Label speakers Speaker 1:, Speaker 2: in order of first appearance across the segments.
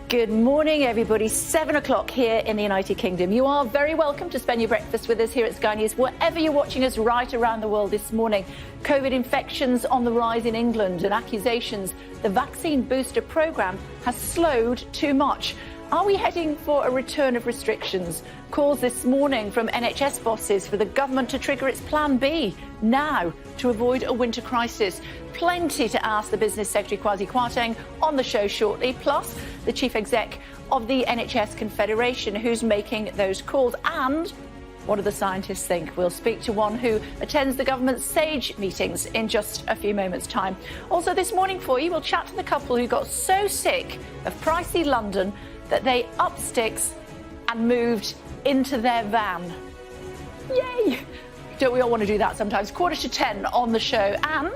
Speaker 1: Good morning, everybody. 7 o'clock here in the United Kingdom. You are very welcome to spend your breakfast with us here at Sky News, wherever you're watching us right around the world this morning. COVID infections on the rise in England and accusations the vaccine booster programme has slowed too much. Are we heading for a return of restrictions? Calls this morning from NHS bosses for the government to trigger its Plan B now to avoid a winter crisis. Plenty to ask the Business Secretary Kwasi Kwarteng on the show shortly, plus the Chief Exec of the NHS Confederation who's making those calls. And what do the scientists think? We'll speak to one who attends the government's SAGE meetings in just a few moments' time. Also this morning for you, we'll chat to the couple who got so sick of pricey London that they upped sticks and moved into their van. Yay! Don't we all want to do that sometimes? 9:45 on the show. And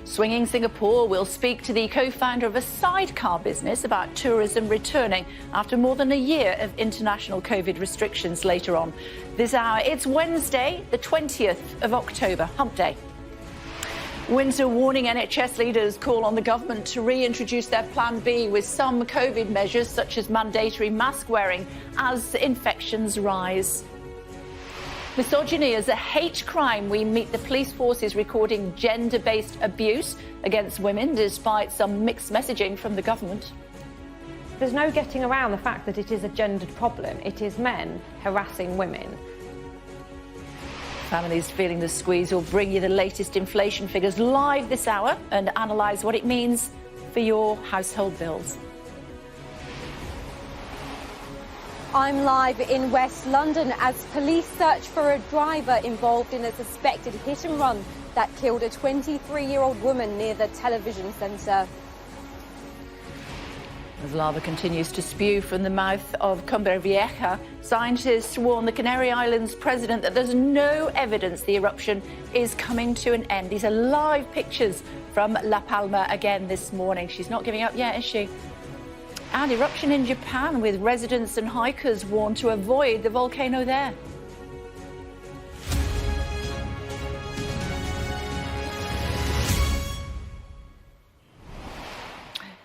Speaker 1: swinging Singapore, we'll speak to the co-founder of a sidecar business about tourism returning after more than a year of international COVID restrictions later on this hour. It's Wednesday, the 20th of October, Hump Day. Winter warning. NHS leaders call on the government to reintroduce their Plan B with some COVID measures such as mandatory mask wearing as infections rise. Misogyny is a hate crime. We meet the police forces recording gender-based abuse against women despite some mixed messaging from the government.
Speaker 2: There's no getting around the fact that it is a gendered problem. It is men harassing women.
Speaker 1: Families feeling the squeeze will bring you the latest inflation figures live this hour and analyse what it means for your household bills.
Speaker 3: I'm live in West London as police search for a driver involved in a suspected hit and run that killed a 23-year-old woman near the television centre.
Speaker 1: As lava continues to spew from the mouth of Cumbre Vieja, scientists warn the Canary Islands president that there's no evidence the eruption is coming to an end. These are live pictures from La Palma again this morning. She's not giving up yet, is she? And eruption in Japan, with residents and hikers warned to avoid the volcano there.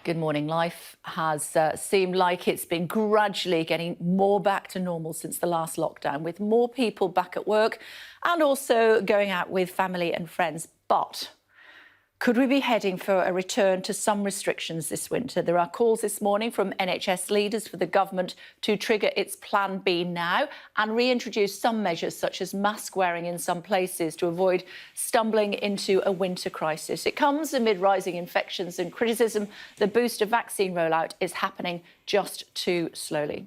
Speaker 1: Good morning. Life has seemed like it's been gradually getting more back to normal since the last lockdown, with more people back at work and also going out with family and friends. But could we be heading for a return to some restrictions this winter? There are calls this morning from NHS leaders for the government to trigger its Plan B now and reintroduce some measures such as mask wearing in some places to avoid stumbling into a winter crisis. It comes amid rising infections and criticism the booster vaccine rollout is happening just too slowly.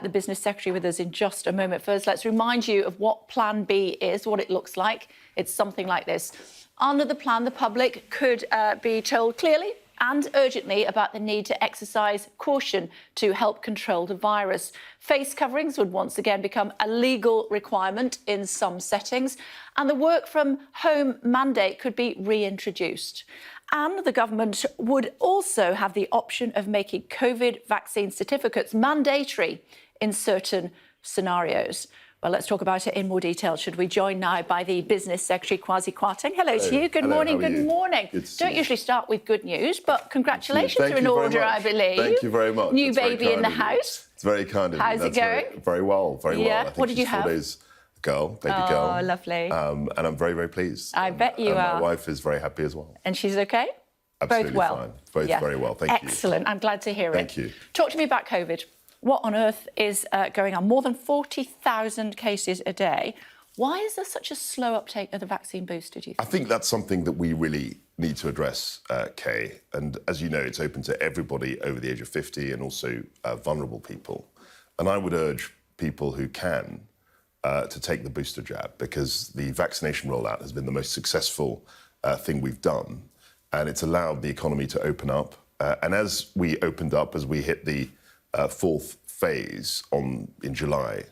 Speaker 1: The Business Secretary with us in just a moment. First, let's remind you of what Plan B is, what it looks like. It's something like this. Under the plan, the public could be told clearly and urgently about the need to exercise caution to help control the virus. Face coverings would once again become a legal requirement in some settings, and the work from home mandate could be reintroduced. And the government would also have the option of making COVID vaccine certificates mandatory in certain scenarios. Well, let's talk about it in more detail. Should we join now by the Business Secretary, Kwasi Kwarteng? Hello to you. Good morning. Good morning. Don't usually start with good news, but congratulations are in order, I believe.
Speaker 4: Thank you very much.
Speaker 1: New baby in the house.
Speaker 4: It's very kind of you.
Speaker 1: How's it going?
Speaker 4: Very well, very well. I think
Speaker 1: What did you have?
Speaker 4: 4 days girl, baby girl.
Speaker 1: Oh, lovely.
Speaker 4: And I'm very, very pleased.
Speaker 1: I bet you are.
Speaker 4: My wife is very happy as well.
Speaker 1: And she's okay?
Speaker 4: Absolutely
Speaker 1: Both well?
Speaker 4: fine. Both very well, thank you.
Speaker 1: Excellent. I'm glad to hear it.
Speaker 4: Thank you.
Speaker 1: Talk to me about COVID. What on earth is going on? More than 40,000 cases a day. Why is there such a slow uptake of the vaccine booster, do you think?
Speaker 4: I think that's something that we really need to address, Kay. And as you know, it's open to everybody over the age of 50 and also vulnerable people. And I would urge people who can to take the booster jab, because the vaccination rollout has been the most successful thing we've done. And it's allowed the economy to open up. And as we opened up, as we hit the fourth phase in July,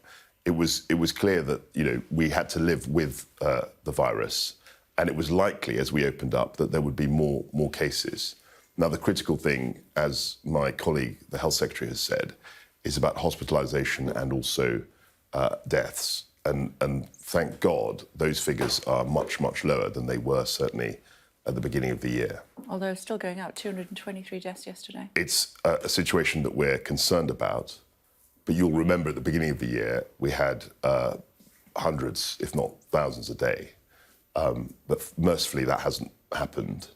Speaker 4: it was clear that we had to live with the virus, and it was likely as we opened up that there would be more cases. Now, the critical thing, as my colleague, the Health Secretary, has said, is about hospitalisation and also deaths. And thank God, those figures are much, much lower than they were certainly at the beginning of the year.
Speaker 1: Although still going out, 223 deaths yesterday.
Speaker 4: It's a situation that we're concerned about. But you'll remember at the beginning of the year, we had hundreds, if not thousands a day. But mercifully, that hasn't happened.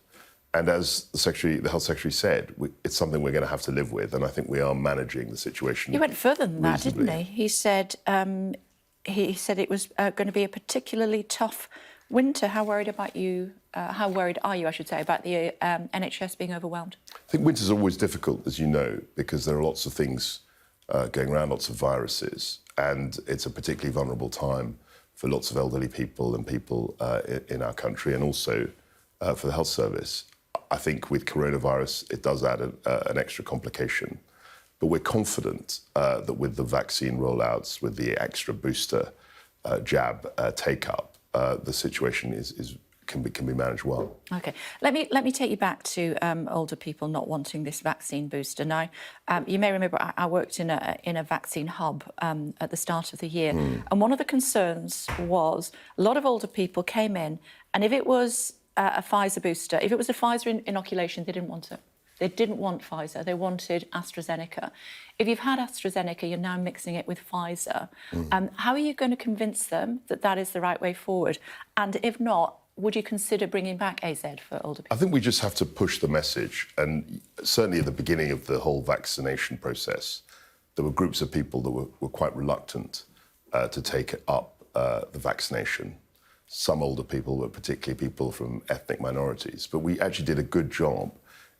Speaker 4: And as the Health Secretary said, it's something we're going to have to live with. And I think we are managing the situation.
Speaker 1: He went further than that,
Speaker 4: reasonably.
Speaker 1: didn't he? He said it was going to be a particularly tough winter. How worried are you, I should say, about the NHS being overwhelmed?
Speaker 4: I think winter's always difficult, as you know, because there are lots of things going around, lots of viruses. And it's a particularly vulnerable time for lots of elderly people and people in our country, and also for the health service. I think with coronavirus, it does add an extra complication. But we're confident that with the vaccine rollouts, with the extra booster jab take-up, the situation can be managed well.
Speaker 1: OK. Let me take you back to older people not wanting this vaccine booster. Now, you may remember I worked in a vaccine hub at the start of the year. And one of the concerns was a lot of older people came in, and if it was a Pfizer booster, if it was a Pfizer inoculation, they didn't want it. They didn't want Pfizer, they wanted AstraZeneca. If you've had AstraZeneca, you're now mixing it with Pfizer. How are you going to convince them that that is the right way forward? And if not, would you consider bringing back AZ for older people?
Speaker 4: I think we just have to push the message. And certainly at the beginning of the whole vaccination process, there were groups of people that were quite reluctant to take up the vaccination. Some older people, but particularly people from ethnic minorities. But we actually did a good job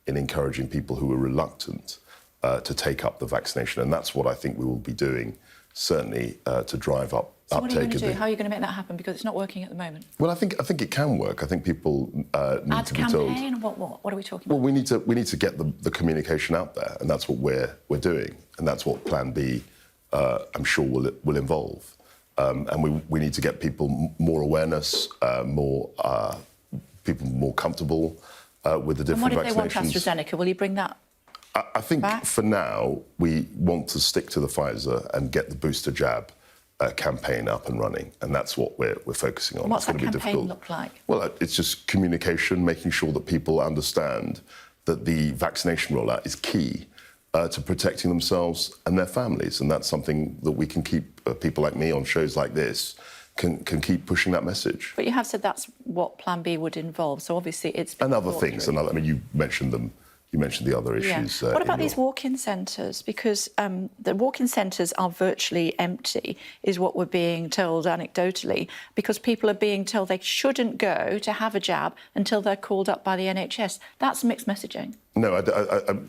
Speaker 4: in encouraging people who were reluctant to take up the vaccination. And that's what I think we will be doing, certainly to drive up
Speaker 1: so
Speaker 4: uptake.
Speaker 1: What are you going to do? How are you going to make that happen? Because it's not working at the moment.
Speaker 4: Well, I think it can work. I think people need to be told.
Speaker 1: Campaign? What are we talking about?
Speaker 4: Well, we need to get the communication out there, and that's what we're doing, and that's what Plan B, I'm sure, will involve. And we need to get people more awareness, people more comfortable with the different vaccinations.
Speaker 1: And what if they want AstraZeneca? Will you bring that
Speaker 4: I think
Speaker 1: back?
Speaker 4: For now, we want to stick to the Pfizer and get the booster jab campaign up and running, and that's what we're focusing on.
Speaker 1: What's
Speaker 4: it's
Speaker 1: that
Speaker 4: going to be
Speaker 1: campaign
Speaker 4: difficult.
Speaker 1: look like?
Speaker 4: Well, it's just communication, making sure that people understand that the vaccination rollout is key to protecting themselves and their families, and that's something that we can keep people like me on shows like this can keep pushing that message.
Speaker 1: But you have said that's what Plan B would involve, so obviously it's been
Speaker 4: And other
Speaker 1: thought
Speaker 4: things,
Speaker 1: through.
Speaker 4: I mean, you mentioned them. You mentioned the other issues.
Speaker 1: What about these walk-in centres? Because the walk-in centres are virtually empty, is what we're being told anecdotally, because people are being told they shouldn't go to have a jab until they're called up by the NHS. That's mixed messaging.
Speaker 4: No,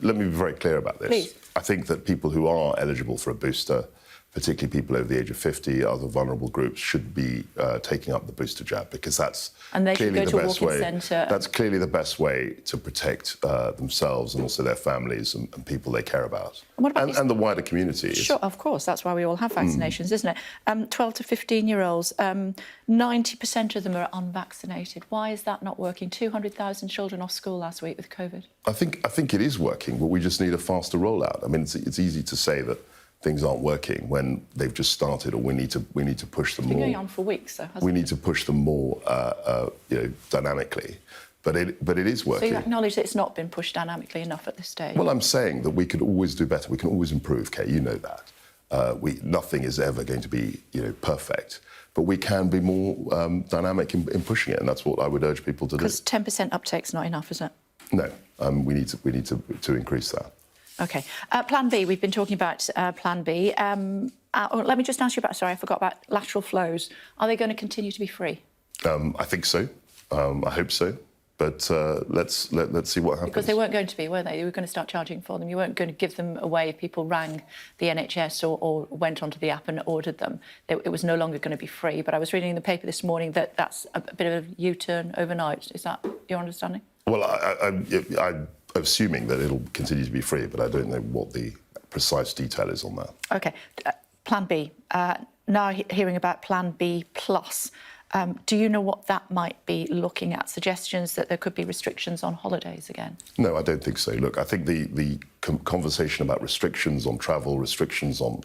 Speaker 4: let me be very clear about this.
Speaker 1: Please.
Speaker 4: I think that people who are eligible for a booster, particularly people over the age of 50, other vulnerable groups, should be taking up the booster jab, because that's clearly the best way. That's clearly the best way to protect themselves and also their families and people they care about, and the wider community.
Speaker 1: Sure, of course, that's why we all have vaccinations, isn't it? 12 to 15-year-olds, 90% of them are unvaccinated. Why is that not working? 200,000 children off school last week with COVID.
Speaker 4: I think it is working, but we just need a faster rollout. I mean, it's easy to say that things aren't working when they've just started, or we need to push them more.
Speaker 1: It's been going on for weeks, though, hasn't it?
Speaker 4: We need to push them more, dynamically, but it is working.
Speaker 1: So you acknowledge that it's not been pushed dynamically enough at this stage?
Speaker 4: Well, I'm saying that we could always do better. We can always improve, Kay. You know that. Nothing is ever going to be, perfect, but we can be more dynamic in pushing it, and that's what I would urge people to do.
Speaker 1: Because 10% uptake's not enough, is it?
Speaker 4: No, we need to increase that.
Speaker 1: OK. Plan B, we've been talking about Plan B. Let me just ask you about, sorry, I forgot about lateral flows. Are they going to continue to be free?
Speaker 4: I think so. I hope so. But let's see what happens.
Speaker 1: Because they weren't going to be, were they? You were going to start charging for them. You weren't going to give them away if people rang the NHS or went onto the app and ordered them. It was no longer going to be free. But I was reading in the paper this morning that that's a bit of a U-turn overnight. Is that your understanding?
Speaker 4: Well, I'm assuming that it'll continue to be free, but I don't know what the precise detail is on that.
Speaker 1: OK. Plan B. Now hearing about Plan B plus. Do you know what that might be looking at? Suggestions that there could be restrictions on holidays again?
Speaker 4: No, I don't think so. Look, I think the conversation about restrictions on travel, restrictions on,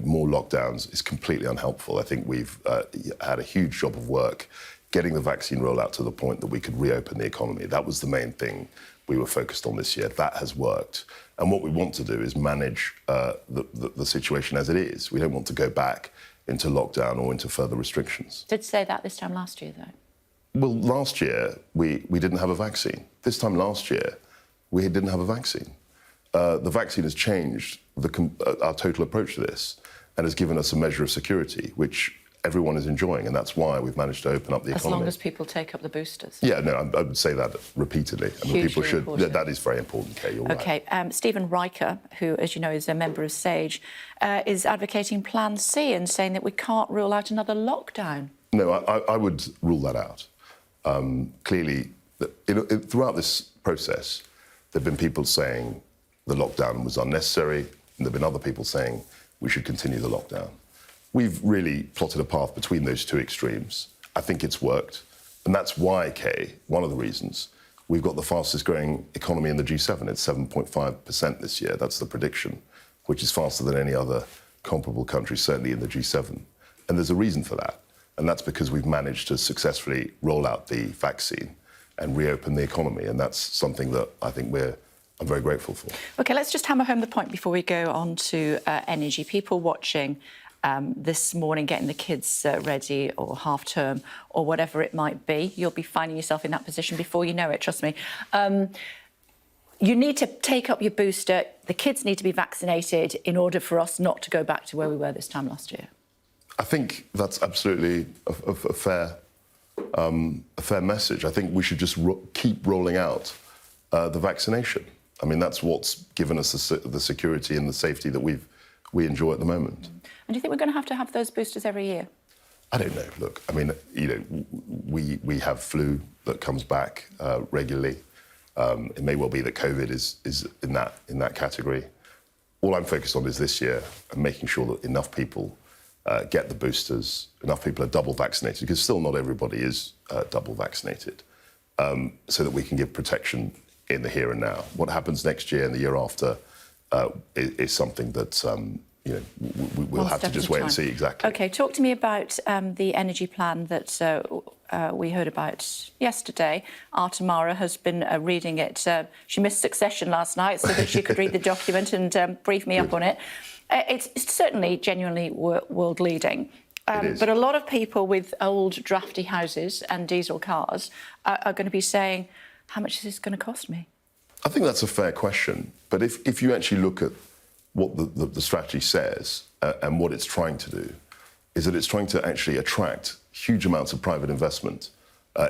Speaker 4: more lockdowns is completely unhelpful. I think we've had a huge job of work getting the vaccine rollout to the point that we could reopen the economy. That was the main thing we were focused on this year. That has worked. And what we want to do is manage the situation as it is. We don't want to go back into lockdown or into further restrictions.
Speaker 1: Did say that this time last year, though?
Speaker 4: Well, last year, we didn't have a vaccine. This time last year, we didn't have a vaccine. The vaccine has changed our total approach to this and has given us a measure of security, which everyone is enjoying, and that's why we've managed to open up the economy.
Speaker 1: As long as people take up the boosters?
Speaker 4: Yeah, no, I would say that repeatedly. I mean, people should.
Speaker 1: Important.
Speaker 4: That is very important, Kay, you're right.
Speaker 1: OK, Stephen Riker, who, as you know, is a member of SAGE, is advocating Plan C and saying that we can't rule out another lockdown.
Speaker 4: No, I would rule that out. Clearly, throughout this process, there have been people saying the lockdown was unnecessary, and there have been other people saying we should continue the lockdown. We've really plotted a path between those two extremes. I think it's worked. And that's why, Kay, one of the reasons, we've got the fastest growing economy in the G7. It's 7.5% this year. That's the prediction, which is faster than any other comparable country, certainly in the G7. And there's a reason for that. And that's because we've managed to successfully roll out the vaccine and reopen the economy. And that's something that I think I'm very grateful for.
Speaker 1: OK, let's just hammer home the point before we go on to energy. People watching this morning, getting the kids ready or half-term or whatever it might be. You'll be finding yourself in that position before you know it, trust me. You need to take up your booster. The kids need to be vaccinated in order for us not to go back to where we were this time last year.
Speaker 4: I think that's absolutely a fair message. I think we should just keep rolling out the vaccination. I mean, that's what's given us the security and the safety that we enjoy at the moment.
Speaker 1: And do you think we're going to have those boosters every year?
Speaker 4: I don't know. Look, I mean, we have flu that comes back regularly. It may well be that COVID is in that category. All I'm focused on is this year and making sure that enough people get the boosters, enough people are double vaccinated, because still not everybody is double vaccinated, so that we can give protection in the here and now. What happens next year and the year after is something that we'll have to just wait and see exactly.
Speaker 1: OK, talk to me about the energy plan that we heard about yesterday. Our Tamara has been reading it. She missed Succession last night so that she could read the document and brief me up on it. It's certainly genuinely world-leading. But a lot of people with old drafty houses and diesel cars are going to be saying, how much is this going to cost me?
Speaker 4: I think that's a fair question. But if you actually look at what the strategy says and what it's trying to do, is that it's trying to actually attract huge amounts of private investment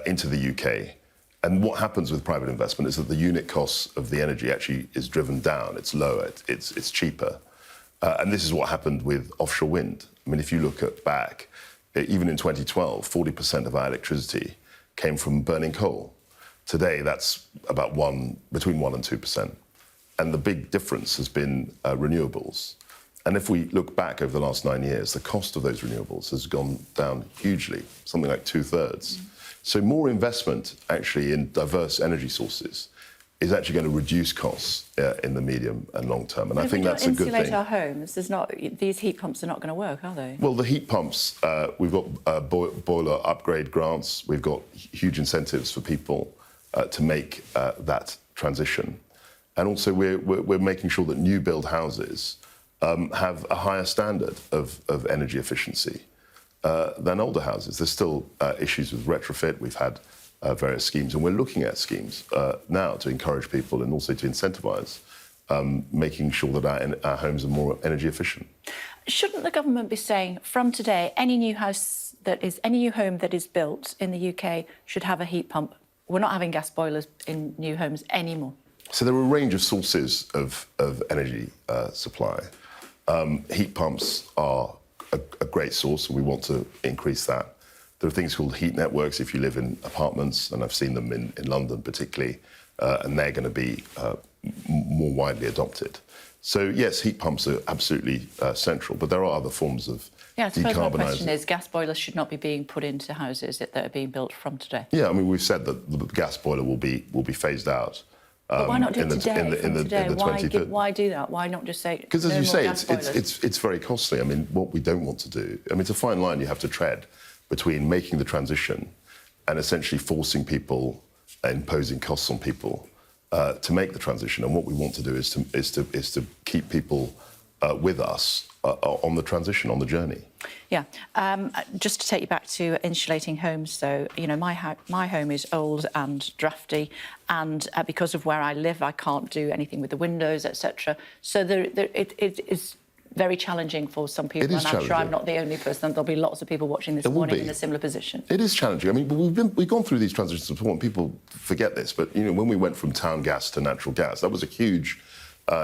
Speaker 4: into the UK. And what happens with private investment is that the unit costs of the energy actually is driven down. It's lower, it's cheaper. And this is what happened with offshore wind. I mean, if you look back, even in 2012, 40% of our electricity came from burning coal. Today, that's about between 1% and 2%. And the big difference has been renewables. And if we look back over the last 9 years, the cost of those renewables has gone down hugely, something like 2/3. So more investment actually in diverse energy sources is actually going to reduce costs in the medium and long term. And I think that's a good thing.
Speaker 1: Insulate our homes. These heat pumps are not going to work, are they?
Speaker 4: Well, the heat pumps, we've got boiler upgrade grants. We've got huge incentives for people to make that transition. And also we're making sure that new build houses have a higher standard of energy efficiency than older houses. There's still issues with retrofit. We've had various schemes, and we're looking at schemes now to encourage people and also to incentivise making sure that our homes are more energy efficient.
Speaker 1: Shouldn't the government be saying, from today, any new home that is built in the UK should have a heat pump? We're not having gas boilers in new homes anymore.
Speaker 4: So there are a range of sources of energy supply. Heat pumps are a great source, and we want to increase that. There are things called heat networks if you live in apartments, and I've seen them in London particularly, and they're going to be more widely adopted. So yes, heat pumps are absolutely central, but there are other forms of
Speaker 1: Yeah, I suppose my question is, gas boilers should not be being put into houses that are being built from today.
Speaker 4: Yeah, I mean, we've said that the gas boiler will be phased out.
Speaker 1: But why not do it today? Why do that? Why not just say?
Speaker 4: Because, as you say, it's very costly. I mean, what we don't want to do. I mean, it's a fine line you have to tread between making the transition and essentially forcing people, imposing costs on people to make the transition. And what we want to do is to keep people with us on the transition, on the journey.
Speaker 1: Yeah. Just to take you back to insulating homes, so, you know, my home is old and drafty, and because of where I live, I can't do anything with the windows, etc. So it is very challenging for some people, and I'm sure I'm not the only person. There'll be lots of people watching this morning in a similar position.
Speaker 4: It is challenging. I mean, we've gone through these transitions before, and people forget this, but, you know, when we went from town gas to natural gas, that was a huge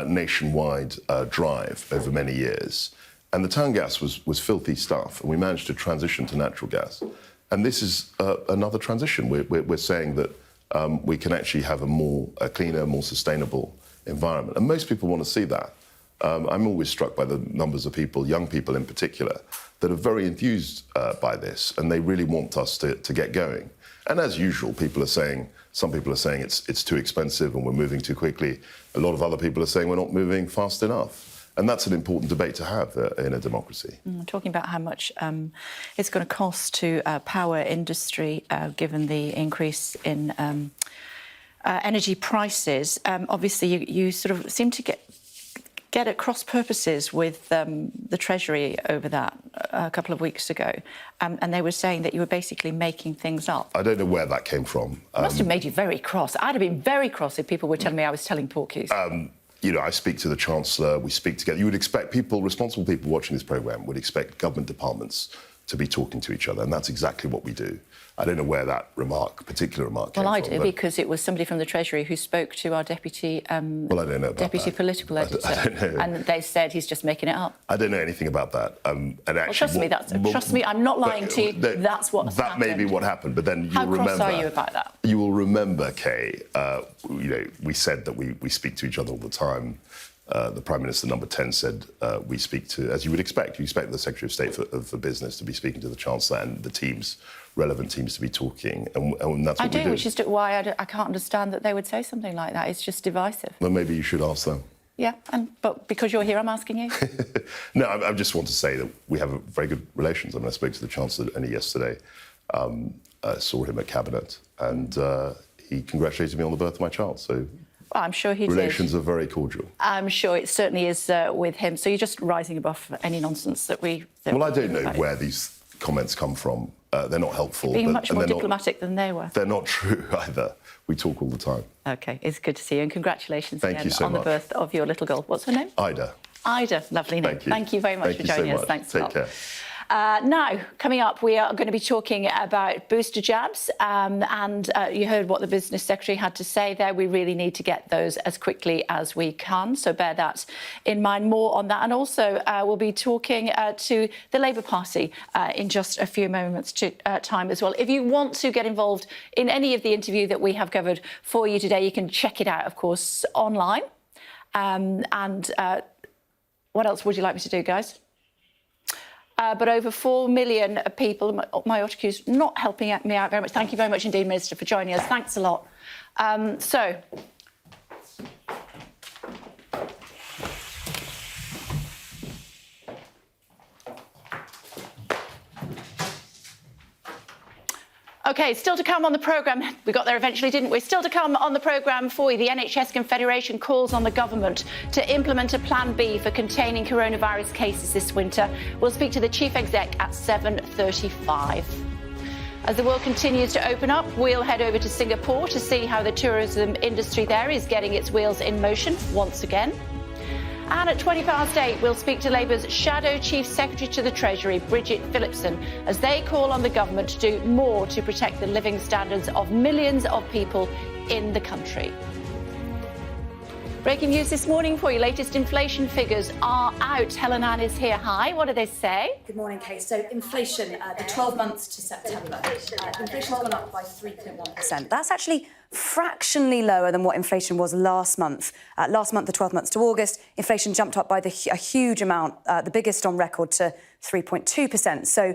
Speaker 4: nationwide drive over many years. And the town gas was filthy stuff, and we managed to transition to natural gas. And this is another transition. We're saying that we can actually have a cleaner, more sustainable environment. And most people want to see that. I'm always struck by the numbers of people, young people in particular, that are very enthused by this, and they really want us to get going. And as usual, some people are saying it's too expensive and we're moving too quickly. A lot of other people are saying we're not moving fast enough. And that's an important debate to have in a democracy.
Speaker 1: Talking about how much it's going to cost to power industry, given the increase in energy prices. Obviously, you sort of seem to get at cross purposes with the Treasury over that a couple of weeks ago, and they were saying that you were basically making things up.
Speaker 4: I don't know where that came from.
Speaker 1: It must have made you very cross. I'd have been very cross if people were telling me I was telling porkies.
Speaker 4: You know, I speak to the Chancellor, we speak together. You would expect responsible people watching this programme would expect government departments to be talking to each other, and that's exactly what we do. I don't know where that particular remark came from.
Speaker 1: Well, I do, because it was somebody from the Treasury who spoke to our deputy...
Speaker 4: well, I don't know about
Speaker 1: deputy
Speaker 4: that.
Speaker 1: political editor.
Speaker 4: I don't know.
Speaker 1: And they said he's just making it up.
Speaker 4: I don't know anything about that. And actually,
Speaker 1: trust me, I'm not lying to you. That's what happened.
Speaker 4: That may be what happened, but then you'll remember...
Speaker 1: How cross are you about that?
Speaker 4: You will remember, Kay, you know, we said that we speak to each other all the time. The Prime Minister, number 10, said we speak to, as you would expect, you expect the Secretary of State for Business to be speaking to the Chancellor and the relevant teams to be talking, and that's what we do.
Speaker 1: Which is why I can't understand that they would say something like that. It's just divisive.
Speaker 4: Well, maybe you should ask them.
Speaker 1: Yeah, but because you're here, I'm asking you.
Speaker 4: No, I just want to say that we have very good relations. I mean, I spoke to the Chancellor only yesterday, saw him at Cabinet, and he congratulated me on the birth of my child, so...
Speaker 1: Well, I'm sure he did.
Speaker 4: Relations are very cordial.
Speaker 1: I'm sure it certainly is with him. So you're just rising above any nonsense that we...
Speaker 4: Well, I don't know where these comments come from. They're not helpful.
Speaker 1: Being much more diplomatic than they were.
Speaker 4: They're not true either. We talk all the time.
Speaker 1: OK, it's good to see you, and congratulations
Speaker 4: again
Speaker 1: on the birth of your little girl. What's her name?
Speaker 4: Ida.
Speaker 1: Ida, lovely name.
Speaker 4: Thank you
Speaker 1: very much for joining us. Thanks a lot.
Speaker 4: Take care.
Speaker 1: Now, coming up, we are going to be talking about booster jabs, and you heard what the Business Secretary had to say there. We really need to get those as quickly as we can, so bear that in mind. More on that, and also we'll be talking to the Labour Party in just a few moments' time as well. If you want to get involved in any of the interview that we have covered for you today, you can check it out, of course, online. What else would you like me to do, guys? But over 4 million people, my autocue's not helping me out very much. Thank you very much indeed, Minister, for joining us. Thanks a lot. OK, still to come on the programme. We got there eventually, didn't we? Still to come on the programme for you. The NHS Confederation calls on the government to implement a Plan B for containing coronavirus cases this winter. We'll speak to the Chief Exec at 7:35. As the world continues to open up, we'll head over to Singapore to see how the tourism industry there is getting its wheels in motion once again. And at 8:20, we'll speak to Labour's Shadow Chief Secretary to the Treasury, Bridget Phillipson, as they call on the government to do more to protect the living standards of millions of people in the country. Breaking news this morning for you. Latest inflation figures are out. Helen Ann is here. Hi, what do they say?
Speaker 5: Good morning, Kay. So inflation, the 12 months to September, inflation's gone up by 3.1%. That's actually fractionally lower than what inflation was last month. Last month, the 12 months to August, inflation jumped up by a huge amount, the biggest on record, to 3.2%. So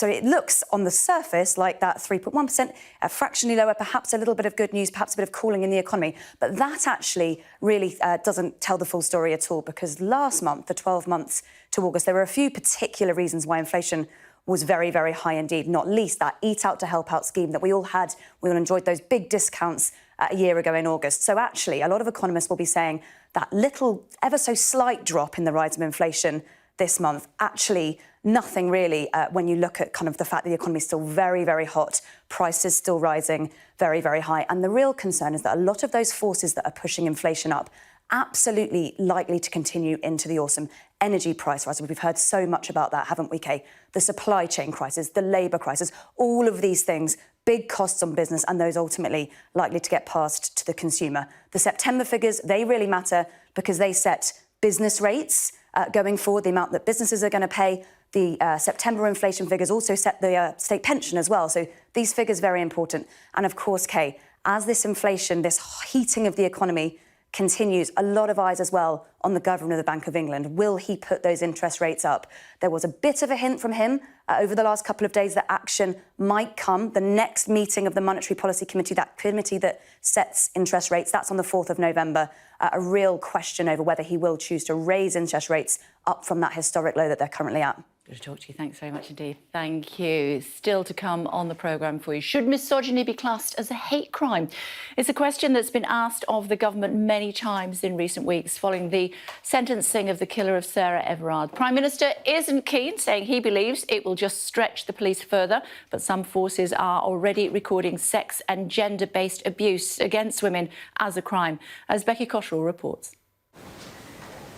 Speaker 5: it looks on the surface like that 3.1%, fractionally lower, perhaps a little bit of good news, perhaps a bit of cooling in the economy. But that actually really doesn't tell the full story at all, because last month, the 12 months to August, there were a few particular reasons why inflation was very, very high indeed, not least that Eat Out to Help Out scheme that we all had. We all enjoyed those big discounts a year ago in August. So actually, a lot of economists will be saying that little, ever so slight drop in the rise of inflation this month, actually nothing really when you look at kind of the fact that the economy is still very, very hot, prices still rising very, very high. And the real concern is that a lot of those forces that are pushing inflation up absolutely likely to continue into the autumn. Energy price rises, we've heard so much about that, haven't we, Kay? The supply chain crisis, the labour crisis, all of these things, big costs on business, and those ultimately likely to get passed to the consumer. The September figures, they really matter because they set business rates going forward, the amount that businesses are going to pay. The September inflation figures also set the state pension as well. So these figures very important. And of course, Kay, as this inflation, this heating of the economy continues, a lot of eyes as well on the Governor of the Bank of England. Will he put those interest rates up? There was a bit of a hint from him over the last couple of days that action might come. The next meeting of the Monetary Policy Committee, that committee that sets interest rates, that's on the 4th of November. A real question over whether he will choose to raise interest rates up from that historic low that they're currently at.
Speaker 1: Good to talk to you. Thanks very much indeed. Thank you. Still to come on the programme for you. Should misogyny be classed as a hate crime? It's a question that's been asked of the government many times in recent weeks following the sentencing of the killer of Sarah Everard. Prime Minister isn't keen, saying he believes it will just stretch the police further, but some forces are already recording sex and gender-based abuse against women as a crime, as Becky Cottrell reports.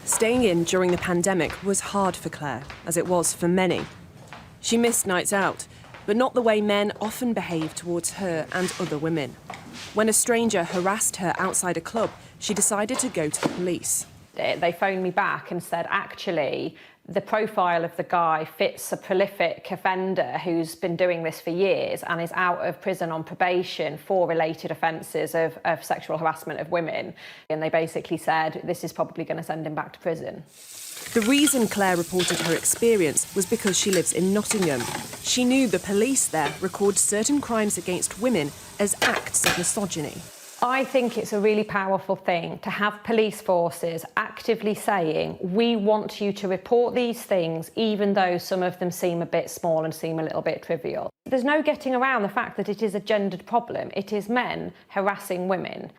Speaker 6: Staying in during the pandemic was hard for Claire, as it was for many. She missed nights out, but not the way men often behave towards her and other women. When a stranger harassed her outside a club, she decided to go to the police.
Speaker 2: They phoned me back and said, actually, the profile of the guy fits a prolific offender who's been doing this for years and is out of prison on probation for related offences of sexual harassment of women. And they basically said, this is probably going to send him back to prison.
Speaker 6: The reason Claire reported her experience was because she lives in Nottingham. She knew the police there record certain crimes against women as acts of misogyny.
Speaker 2: I think it's a really powerful thing to have police forces actively saying, we want you to report these things, even though some of them seem a bit small and seem a little bit trivial. There's no getting around the fact that it is a gendered problem. It is men harassing women.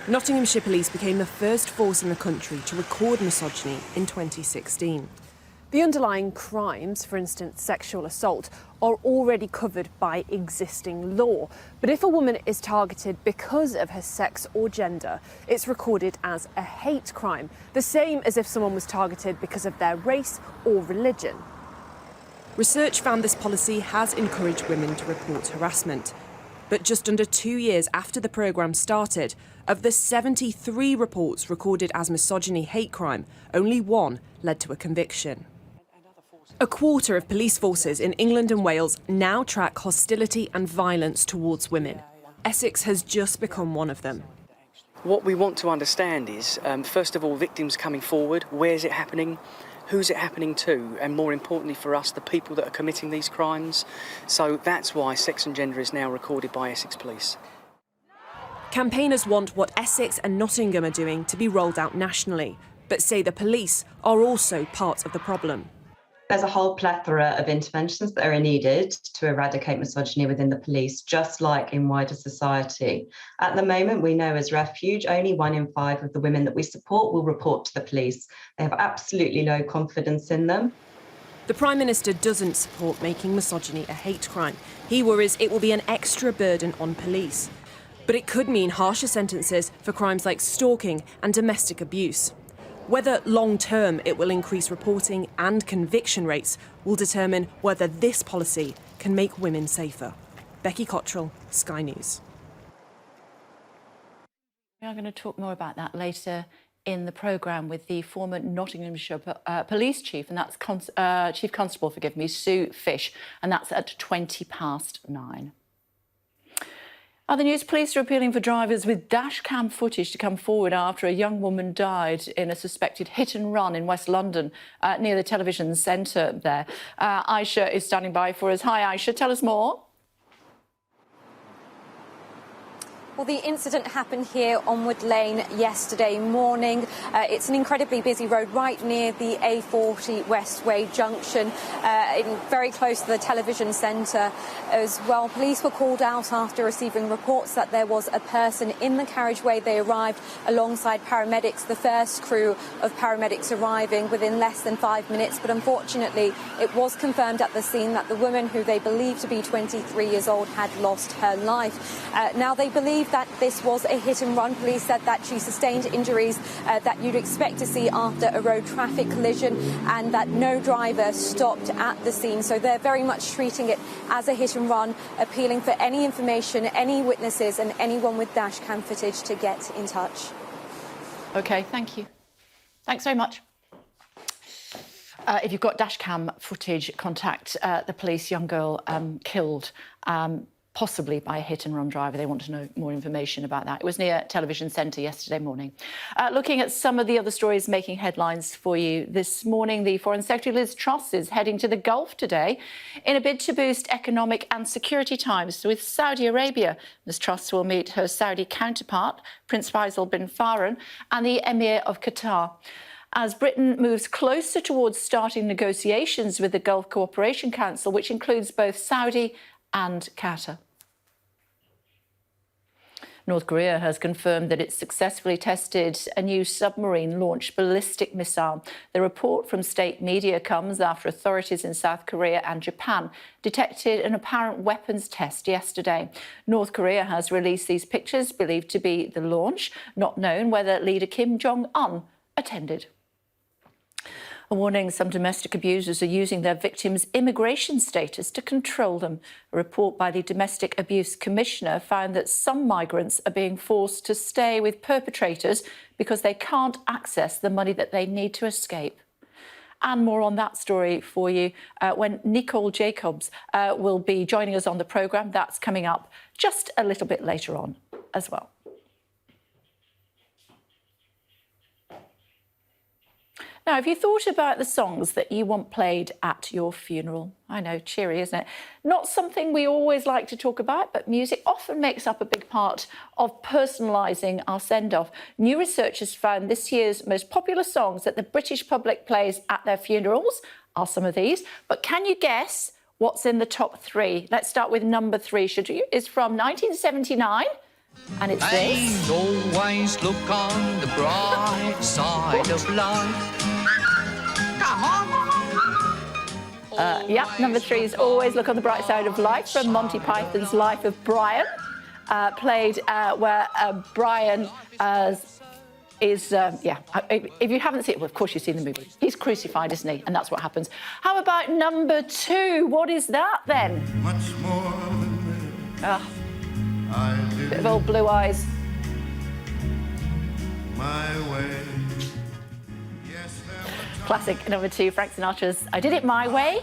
Speaker 6: Nottinghamshire Police became the first force in the country to record misogyny in 2016. The underlying crimes, for instance sexual assault, are already covered by existing law. But if a woman is targeted because of her sex or gender, it's recorded as a hate crime, the same as if someone was targeted because of their race or religion. Research found this policy has encouraged women to report harassment. But just under 2 years after the programme started, of the 73 reports recorded as misogyny hate crime, only one led to a conviction. A quarter of police forces in England and Wales now track hostility and violence towards women. Essex has just become one of them.
Speaker 7: What we want to understand is, first of all, victims coming forward, where's it happening, who's it happening to, and more importantly for us, the people that are committing these crimes. So that's why sex and gender is now recorded by Essex Police.
Speaker 6: Campaigners want what Essex and Nottingham are doing to be rolled out nationally, but say the police are also part of the problem.
Speaker 8: There's a whole plethora of interventions that are needed to eradicate misogyny within the police, just like in wider society. At the moment, we know as Refuge, only 1 in 5 of the women that we support will report to the police. They have absolutely no confidence in them.
Speaker 6: The Prime Minister doesn't support making misogyny a hate crime. He worries it will be an extra burden on police. But it could mean harsher sentences for crimes like stalking and domestic abuse. Whether long-term it will increase reporting and conviction rates will determine whether this policy can make women safer. Becky Cottrell, Sky News.
Speaker 1: We are going to talk more about that later in the programme with the former Nottinghamshire Police Chief, and that's Chief Constable, forgive me, Sue Fish, and that's at 9:20. Other news, police are appealing for drivers with dash cam footage to come forward after a young woman died in a suspected hit and run in West London, near the television centre there. Aisha is standing by for us. Hi, Aisha, tell us more.
Speaker 3: Well, the incident happened here on Wood Lane yesterday morning. It's an incredibly busy road right near the A40 Westway junction, very close to the television centre as well. Police were called out after receiving reports that there was a person in the carriageway. They arrived alongside paramedics, the first crew of paramedics arriving within less than 5 minutes. But unfortunately, it was confirmed at the scene that the woman, who they believe to be 23 years old, had lost her life. Now, they believe that this was a hit and run. Police said that she sustained injuries that you'd expect to see after a road traffic collision, and that no driver stopped at the scene. So they're very much treating it as a hit and run, appealing for any information, any witnesses and anyone with dash cam footage to get in touch.
Speaker 1: OK, thank you. Thanks very much. If you've got dash cam footage, contact the police. Young girl killed, possibly by a hit-and-run driver. They want to know more information about that. It was near Television Centre yesterday morning. Looking at some of the other stories making headlines for you this morning, the Foreign Secretary Liz Truss is heading to the Gulf today in a bid to boost economic and security ties with Saudi Arabia. Ms Truss will meet her Saudi counterpart, Prince Faisal bin Farhan, and the Emir of Qatar, as Britain moves closer towards starting negotiations with the Gulf Cooperation Council, which includes both Saudi and Qatar. North Korea has confirmed that it successfully tested a new submarine-launched ballistic missile. The report from state media comes after authorities in South Korea and Japan detected an apparent weapons test yesterday. North Korea has released these pictures, believed to be the launch. Not known whether leader Kim Jong-un attended. A warning: some domestic abusers are using their victims' immigration status to control them. A report by the Domestic Abuse Commissioner found that some migrants are being forced to stay with perpetrators because they can't access the money that they need to escape. And more on that story for you when Nicole Jacobs will be joining us on the programme. That's coming up just a little bit later on as well. Now, have you thought about the songs that you want played at your funeral? I know, cheery, isn't it? Not something we always like to talk about, but music often makes up a big part of personalising our send-off. New research has found this year's most popular songs that the British public plays at their funerals are some of these. But can you guess what's in the top three? Let's start with number three, should you? It's from 1979. And it's this.
Speaker 9: Always look on the bright side of life. Come on.
Speaker 1: Yeah, number three is Always Look on the Bright Side of Life from Monty Python's Life of Brian, played where Brian is, if you haven't seen it, well, of course you've seen the movie. He's crucified, isn't he? And that's what happens. How about number two? What is that then?
Speaker 9: Much more than
Speaker 1: bit of old Blue Eyes.
Speaker 9: my way.
Speaker 1: Classic number two, Frank Sinatra's I Did It My Way.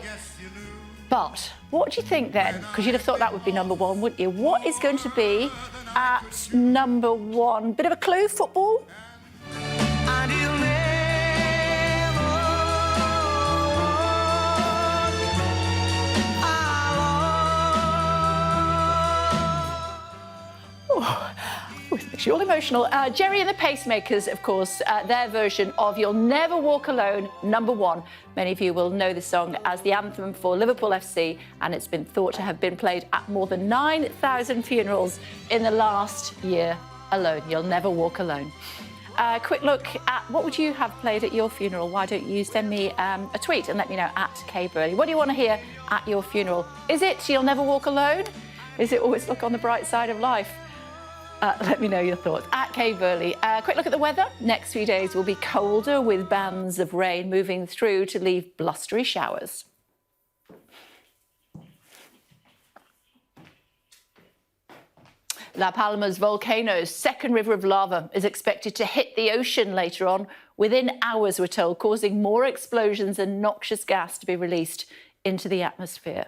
Speaker 1: But what do you think then? Because you'd have thought that would be number one, wouldn't you? What is going to be at number one? Bit of a clue, football?
Speaker 9: And he'll never
Speaker 1: Makes you all emotional. Jerry and the Pacemakers, of course, their version of You'll Never Walk Alone, number one. Many of you will know this song as the anthem for Liverpool FC, and it's been thought to have been played at more than 9,000 funerals in the last year alone. You'll Never Walk Alone. Quick look at what would you have played at your funeral? Why don't you send me a tweet and let me know at Kay Burley. What do you want to hear at your funeral? Is it You'll Never Walk Alone? Is it Always Look on the Bright Side of Life? Let me know your thoughts. At Kay Burley. Quick look at the weather. Next few days will be colder with bands of rain moving through to leave blustery showers. La Palma's volcano's second river of lava is expected to hit the ocean later on, within hours, we're told, causing more explosions and noxious gas to be released into the atmosphere.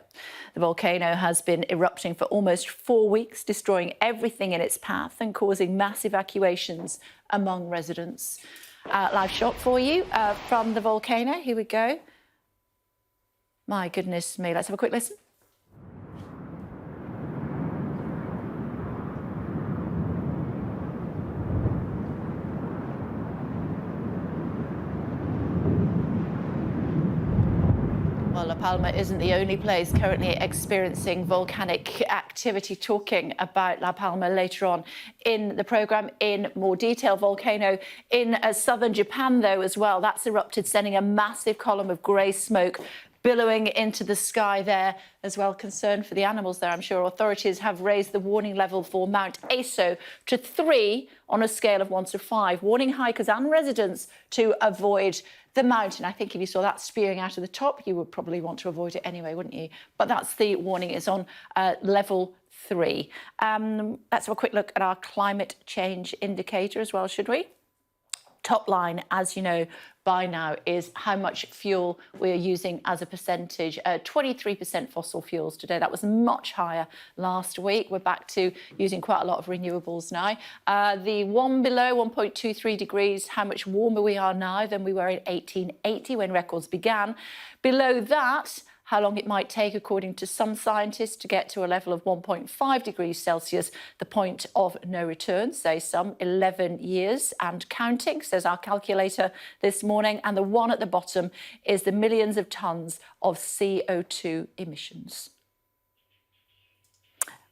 Speaker 1: The volcano has been erupting for almost 4 weeks, destroying everything in its path and causing mass evacuations among residents. Live shot for you from the volcano. Here we go. My goodness me. Let's have a quick listen. Well, La Palma isn't the only place currently experiencing volcanic activity. Talking about La Palma later on in the programme in more detail. Volcano in southern Japan, though, as well. That's erupted, sending a massive column of grey smoke billowing into the sky there as well. Concern for the animals there, I'm sure. Authorities have raised the warning level for Mount Aso to 3 on a scale of 1 to 5, warning hikers and residents to avoid the mountain. I think if you saw that spewing out of the top, you would probably want to avoid it anyway, wouldn't you? But that's the warning. It's on level 3. Let's have a quick look at our climate change indicator as well, should we? Top line, as you know by now, is how much fuel we're using as a percentage. 23% fossil fuels today. That was much higher last week. We're back to using quite a lot of renewables now. The one below 1.23 degrees, how much warmer we are now than we were in 1880 when records began. Below that, how long it might take, according to some scientists, to get to a level of 1.5 degrees Celsius, the point of no return, say some 11 years and counting, says our calculator this morning. And the one at the bottom is the millions of tonnes of CO2 emissions.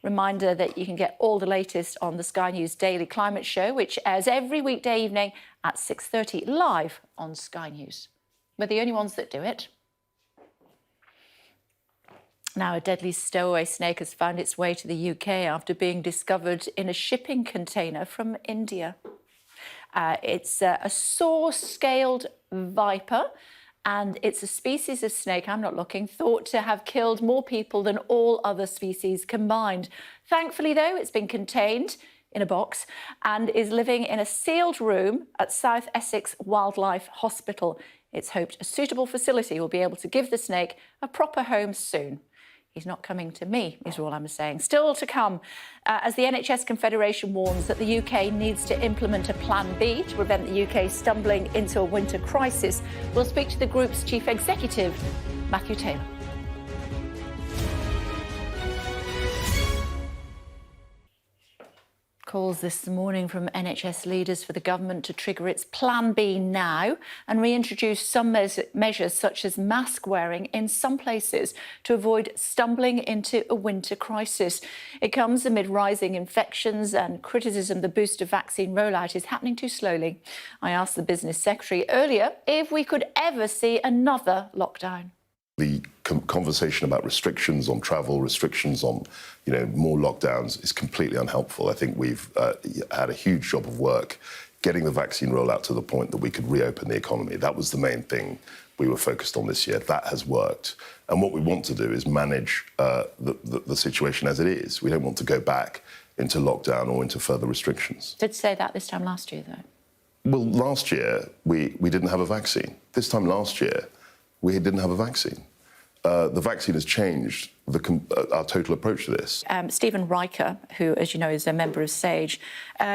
Speaker 1: Reminder that you can get all the latest on the Sky News Daily Climate Show, which airs every weekday evening at 6:30 live on Sky News. We're the only ones that do it. Now, a deadly stowaway snake has found its way to the UK after being discovered in a shipping container from India. It's a saw-scaled viper, and it's a species of snake, I'm not looking, thought to have killed more people than all other species combined. Thankfully, though, it's been contained in a box and is living in a sealed room at South Essex Wildlife Hospital. It's hoped a suitable facility will be able to give the snake a proper home soon. He's not coming to me, is all I'm saying. Still to come, as the NHS Confederation warns that the UK needs to implement a Plan B to prevent the UK stumbling into a winter crisis. We'll speak to the group's chief executive, Matthew Taylor. Calls this morning from NHS leaders for the government to trigger its Plan B now and reintroduce some measures such as mask wearing in some places to avoid stumbling into a winter crisis. It comes amid rising infections and criticism the booster vaccine rollout is happening too slowly. I asked the business secretary earlier if we could ever see another lockdown.
Speaker 4: The conversation about restrictions on travel, restrictions on, more lockdowns is completely unhelpful. I think we've had a huge job of work getting the vaccine rollout to the point that we could reopen the economy. That was the main thing we were focused on this year. That has worked. And what we want to do is manage the situation as it is. We don't want to go back into lockdown or into further restrictions.
Speaker 1: Did say that this time last year, though.
Speaker 4: Well, last year, we didn't have a vaccine. This time last year, we didn't have a vaccine. The vaccine has changed our total approach to this.
Speaker 1: Stephen Riker, who, as you know, is a member of SAGE,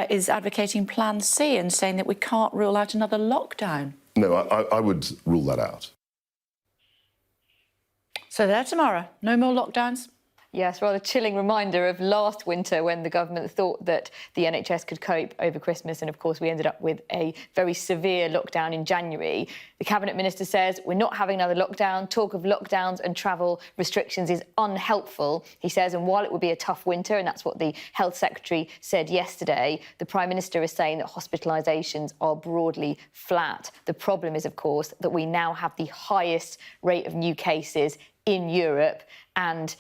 Speaker 1: is advocating Plan C and saying that we can't rule out another lockdown.
Speaker 4: No, I would rule that out.
Speaker 1: So there tomorrow, no more lockdowns?
Speaker 10: Yes, rather chilling reminder of last winter when the government thought that the NHS could cope over Christmas, and of course we ended up with a very severe lockdown in January. The Cabinet Minister says we're not having another lockdown. Talk of lockdowns and travel restrictions is unhelpful, he says, and while it will be a tough winter, and that's what the Health Secretary said yesterday, the Prime Minister is saying that hospitalisations are broadly flat. The problem is, of course, that we now have the highest rate of new cases in Europe, and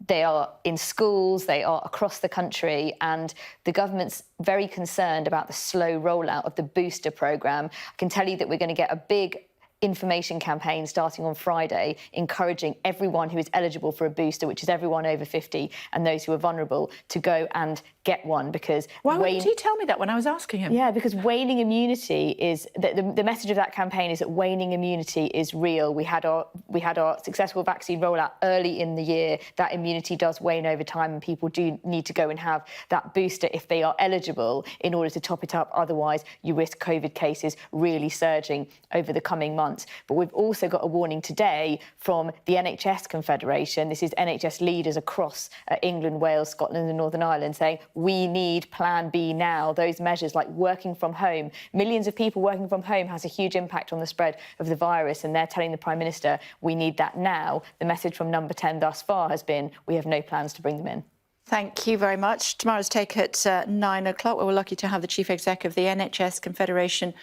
Speaker 10: they are in schools, they are across the country, and the government's very concerned about the slow rollout of the booster programme. I can tell you that we're going to get a big information campaign starting on Friday, encouraging everyone who is eligible for a booster, which is everyone over 50 and those who are vulnerable, to go and get one, because...
Speaker 1: Why wouldn't he tell me that when I was asking him?
Speaker 10: Yeah, because waning immunity is... The message of that campaign is that waning immunity is real. We had our successful vaccine rollout early in the year. That immunity does wane over time, and people do need to go and have that booster if they are eligible in order to top it up. Otherwise, you risk COVID cases really surging over the coming months. But we've also got a warning today from the NHS Confederation. This is NHS leaders across England, Wales, Scotland and Northern Ireland saying we need Plan B now. Those measures like working from home, millions of people working from home has a huge impact on the spread of the virus, and they're telling the Prime Minister we need that now. The message from Number 10 thus far has been we have no plans to bring them in.
Speaker 1: Thank you very much. Tomorrow's take at 9 o'clock. We're lucky to have the Chief Exec of the NHS Confederation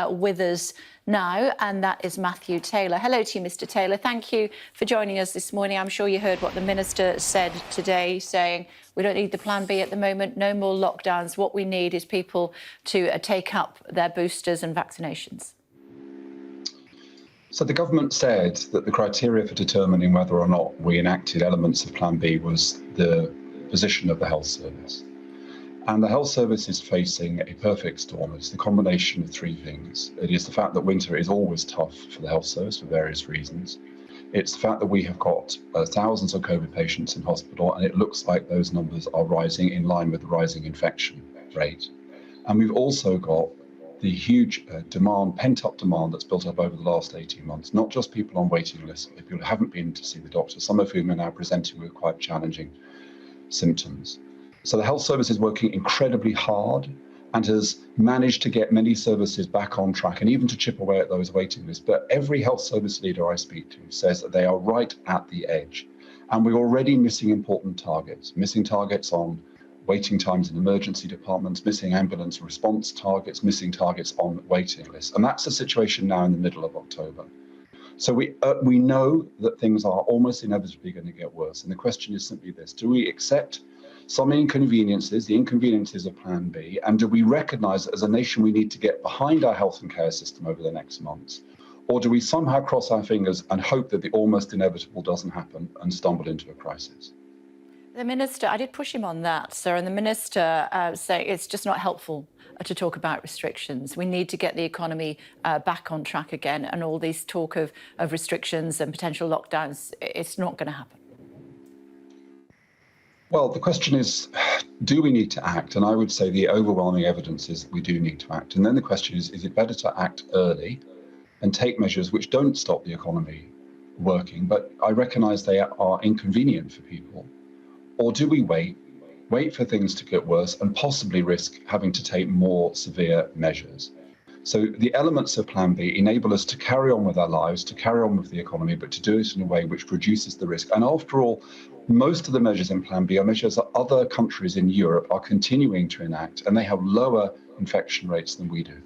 Speaker 1: with us now, and that is Matthew Taylor. Hello to you, Mr. Taylor. Thank you for joining us this morning. I'm sure you heard what the Minister said today, saying we don't need the Plan B at the moment, no more lockdowns. What we need is people to take up their boosters and vaccinations.
Speaker 11: So the government said that the criteria for determining whether or not we enacted elements of Plan B was the position of the health service. And the health service is facing a perfect storm. It's the combination of three things. It is the fact that winter is always tough for the health service for various reasons. It's the fact that we have got thousands of COVID patients in hospital, and it looks like those numbers are rising in line with the rising infection rate. And we've also got the huge demand, pent-up demand that's built up over the last 18 months, not just people on waiting lists, but people who haven't been to see the doctor, some of whom are now presenting with quite challenging symptoms. So the health service is working incredibly hard and has managed to get many services back on track and even to chip away at those waiting lists. But every health service leader I speak to says that they are right at the edge. And we're already missing important targets, missing targets on waiting times in emergency departments, missing ambulance response targets, missing targets on waiting lists. And that's the situation now in the middle of October. So we know that things are almost inevitably going to get worse. And the question is simply this: do we accept some inconveniences, the inconveniences of Plan B, and do we recognise that as a nation we need to get behind our health and care system over the next months? Or do we somehow cross our fingers and hope that the almost inevitable doesn't happen and stumble into a crisis?
Speaker 1: The Minister, I did push him on that, sir, and the Minister said it's just not helpful to talk about restrictions. We need to get the economy back on track again, and all this talk of restrictions and potential lockdowns, it's not going to happen.
Speaker 11: Well, the question is, do we need to act? And I would say the overwhelming evidence is that we do need to act. And then the question is it better to act early and take measures which don't stop the economy working, but I recognise they are inconvenient for people? Or do we wait for things to get worse and possibly risk having to take more severe measures? So the elements of Plan B enable us to carry on with our lives, to carry on with the economy, but to do it in a way which reduces the risk. And after all, most of the measures in Plan B are measures that other countries in Europe are continuing to enact, and they have lower infection rates than we do.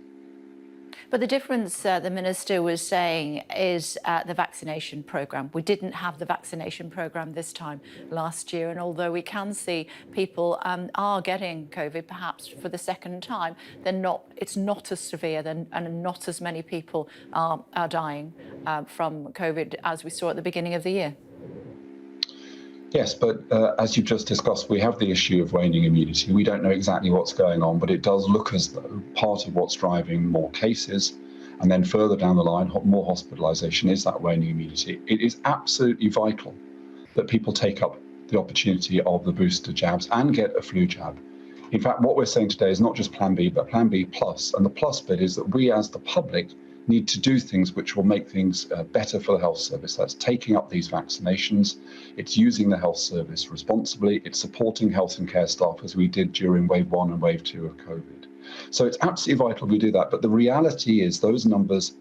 Speaker 1: But the difference, the Minister was saying, is the vaccination programme. We didn't have the vaccination programme this time last year, and although we can see people are getting COVID perhaps for the second time, it's not as severe and not as many people are dying from COVID as we saw at the beginning of the year.
Speaker 11: Yes, but as you've just discussed, we have the issue of waning immunity. We don't know exactly what's going on, but it does look as though part of what's driving more cases and then further down the line, more hospitalisation is that waning immunity. It is absolutely vital that people take up the opportunity of the booster jabs and get a flu jab. In fact, what we're saying today is not just Plan B, but Plan B plus. And the plus bit is that we as the public need to do things which will make things better for the health service. That's taking up these vaccinations, it's using the health service responsibly, it's supporting health and care staff as we did during wave 1 and wave 2 of COVID. So it's absolutely vital we do that, but the reality is those numbers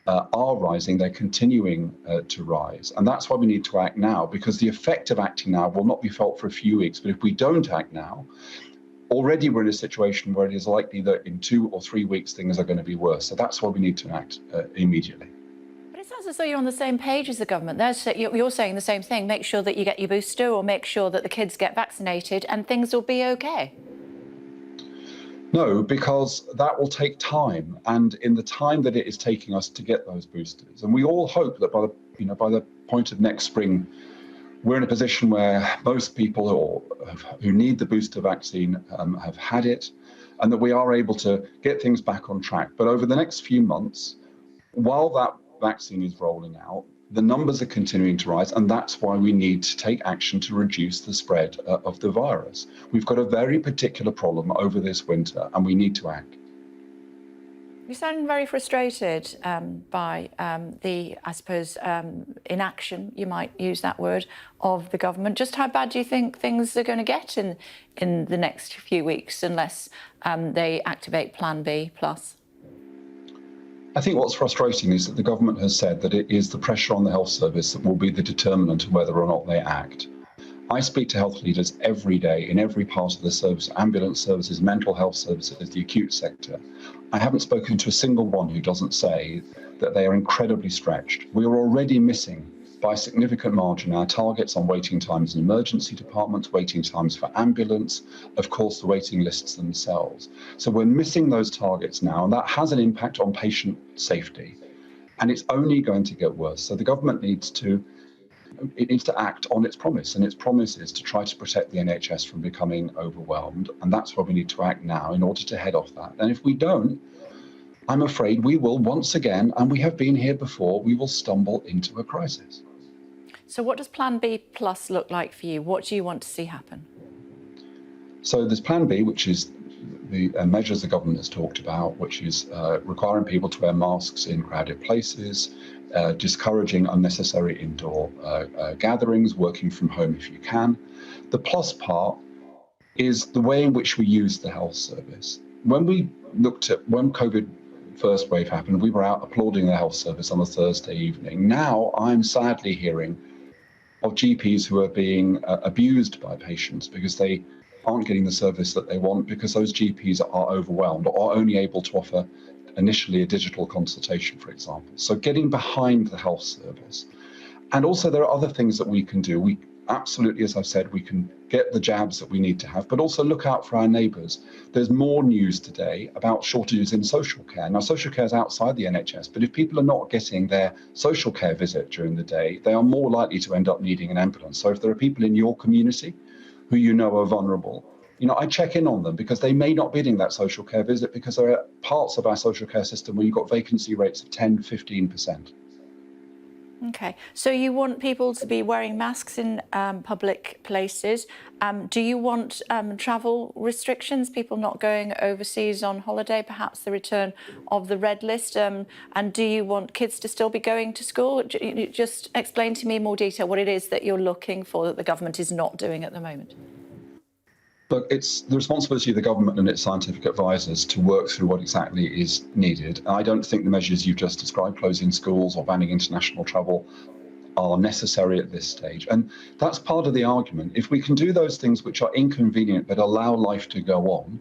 Speaker 11: are rising, they're continuing to rise, and that's why we need to act now, because the effect of acting now will not be felt for a few weeks, but if we don't act now, already we're in a situation where it is likely that in 2 or 3 weeks things are going to be worse. So that's why we need to act immediately.
Speaker 1: But it sounds as though you're on the same page as the government. You're saying the same thing. Make sure that you get your booster, or make sure that the kids get vaccinated and things will be okay.
Speaker 11: No, because that will take time, and in the time that it is taking us to get those boosters, and we all hope that by the point of next spring, we're in a position where most people who need the booster vaccine have had it, and that we are able to get things back on track. But over the next few months, while that vaccine is rolling out, the numbers are continuing to rise, and that's why we need to take action to reduce the spread of the virus. We've got a very particular problem over this winter, and we need to act.
Speaker 1: You sound very frustrated by the, I suppose, inaction, you might use that word, of the government. Just how bad do you think things are going to get in the next few weeks unless they activate Plan B plus?
Speaker 11: I think what's frustrating is that the government has said that it is the pressure on the health service that will be the determinant of whether or not they act. I speak to health leaders every day in every part of the service, ambulance services, mental health services, the acute sector. I haven't spoken to a single one who doesn't say that they are incredibly stretched. We are already missing by a significant margin our targets on waiting times in emergency departments, waiting times for ambulance, of course the waiting lists themselves. So we're missing those targets now, and that has an impact on patient safety. And it's only going to get worse. So the government needs to act on its promise, and its promise is to try to protect the NHS from becoming overwhelmed, and that's why we need to act now in order to head off that. And if we don't, I'm afraid we will once again, and we have been here before, we will stumble into a crisis.
Speaker 1: So what does Plan B plus look like for you? What do you want to see happen?
Speaker 11: So there's Plan B, which is the measures the government has talked about, which is requiring people to wear masks in crowded places, discouraging unnecessary indoor gatherings, working from home if you can. The plus part is the way in which we use the health service. When we looked at when COVID first wave happened, we were out applauding the health service on a Thursday evening. Now I'm sadly hearing of GPs who are being abused by patients because they aren't getting the service that they want because those GPs are overwhelmed or only able to offer initially a digital consultation, for example. So getting behind the health service. And also there are other things that we can do. We absolutely, as I've said, we can get the jabs that we need to have, but also look out for our neighbours. There's more news today about shortages in social care. Now, social care is outside the NHS, but if people are not getting their social care visit during the day, they are more likely to end up needing an ambulance. So if there are people in your community who you know are vulnerable, I check in on them because they may not be getting that social care visit because there are parts of our social care system where you've got vacancy rates of 10, 15%.
Speaker 1: Okay, so you want people to be wearing masks in public places. Do you want travel restrictions, people not going overseas on holiday, perhaps the return of the red list? And do you want kids to still be going to school? Just explain to me in more detail what it is that you're looking for that the government is not doing at the moment.
Speaker 11: Look, it's the responsibility of the government and its scientific advisors to work through what exactly is needed. I don't think the measures you've just described, closing schools or banning international travel, are necessary at this stage. And that's part of the argument. If we can do those things which are inconvenient but allow life to go on,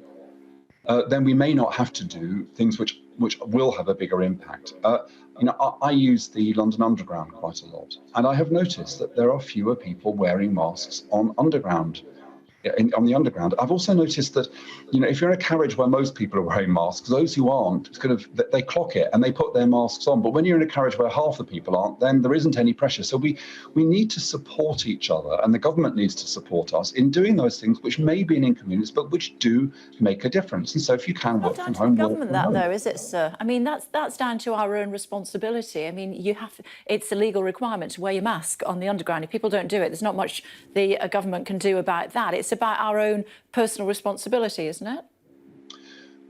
Speaker 11: then we may not have to do things which will have a bigger impact. I use the London Underground quite a lot, and I have noticed that there are fewer people wearing masks on the underground. I've also noticed that, if you're in a carriage where most people are wearing masks, those who aren't, they clock it and they put their masks on. But when you're in a carriage where half the people aren't, then there isn't any pressure. So we need to support each other, and the government needs to support us in doing those things which may be an inconvenience, but which do make a difference. And so if you can work from home,
Speaker 1: not down to the government, that though, is it, sir? I mean, that's down to our own responsibility. I mean, it's a legal requirement to wear your mask on the underground. If people don't do it, there's not much the government can do about that. It's about our own personal responsibility, isn't it?